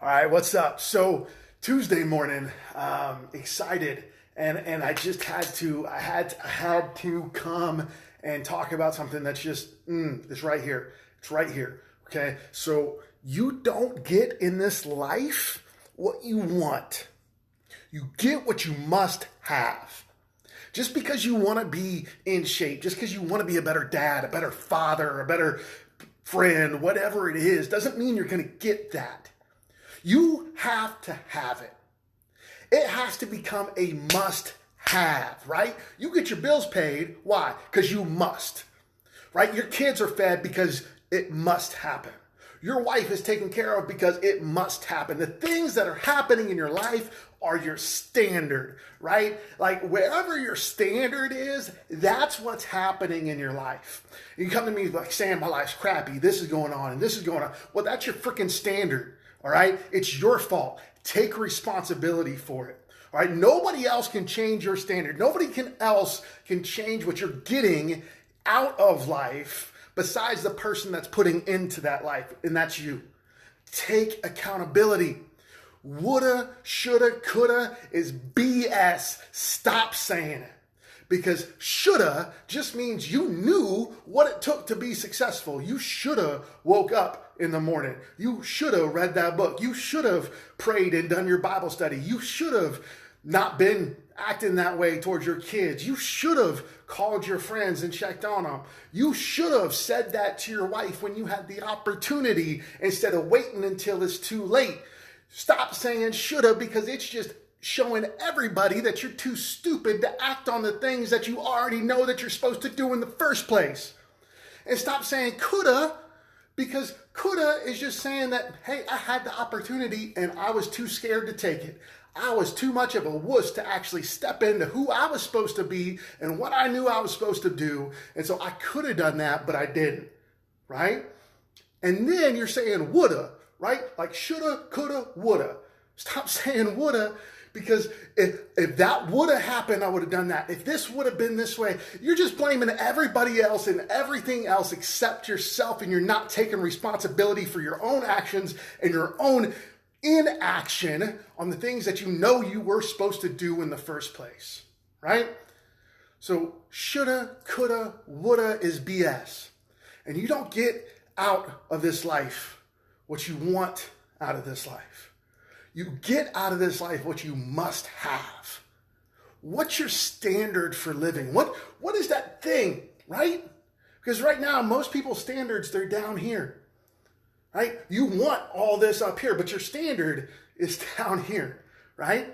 All right, what's up? So Tuesday morning, excited, and I just had to come and talk about something that's just it's right here. It's right here. Okay, so you don't get in this life what you want. You get what you must have. Just because you want to be in shape, just because you want to be a better dad, a better father, a better friend, whatever it is, doesn't mean you're going to get that. You have to have it. It has to become a must have, right? You get your bills paid. Why? Because you must, right? Your kids are fed because it must happen. Your wife is taken care of because it must happen. The things that are happening in your life are your standard, right? Like wherever your standard is, that's what's happening in your life. You come to me like saying my life's crappy, this is going on and this is going on. Well, that's your freaking standard. All right. It's your fault. Take responsibility for it. All right. Nobody else can change your standard. Nobody else can change what you're getting out of life besides the person that's putting into that life. And that's you. Take accountability. Woulda, shoulda, coulda is BS. Stop saying it. Because shoulda just means you knew what it took to be successful. You shoulda woke up in the morning. You shoulda read that book. You should have prayed and done your Bible study. You should have not been acting that way towards your kids. You should have called your friends and checked on them. You should have said that to your wife when you had the opportunity instead of waiting until it's too late. Stop saying shoulda because it's just showing everybody that you're too stupid to act on the things that you already know that you're supposed to do in the first place. And stop saying coulda, because coulda is just saying that, hey, I had the opportunity and I was too scared to take it. I was too much of a wuss to actually step into who I was supposed to be and what I knew I was supposed to do. And so I could have done that, but I didn't, right? And then you're saying woulda, right? Like shoulda, coulda, woulda. Stop saying woulda. Because if that would have happened, I would have done that. If this would have been this way, you're just blaming everybody else and everything else except yourself, and you're not taking responsibility for your own actions and your own inaction on the things that you know you were supposed to do in the first place, right? So shoulda, coulda, woulda is BS. And you don't get out of this life what you want out of this life. You get out of this life what you must have. What's your standard for living? What is that thing, right? Because right now, most people's standards, they're down here, right? You want all this up here, but your standard is down here, right?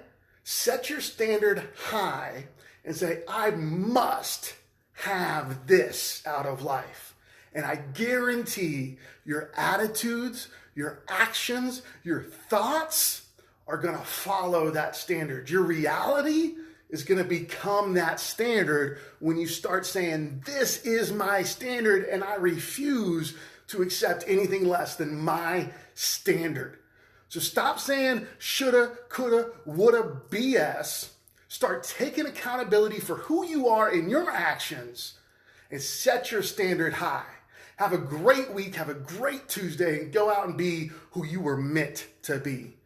Set your standard high and say, I must have this out of life. And I guarantee your attitudes, your actions, your thoughts are going to follow that standard. Your reality is going to become that standard when you start saying, this is my standard and I refuse to accept anything less than my standard. So stop saying shoulda, coulda, woulda BS. Start taking accountability for who you are in your actions and set your standard high. Have a great week. Have a great Tuesday and go out and be who you were meant to be.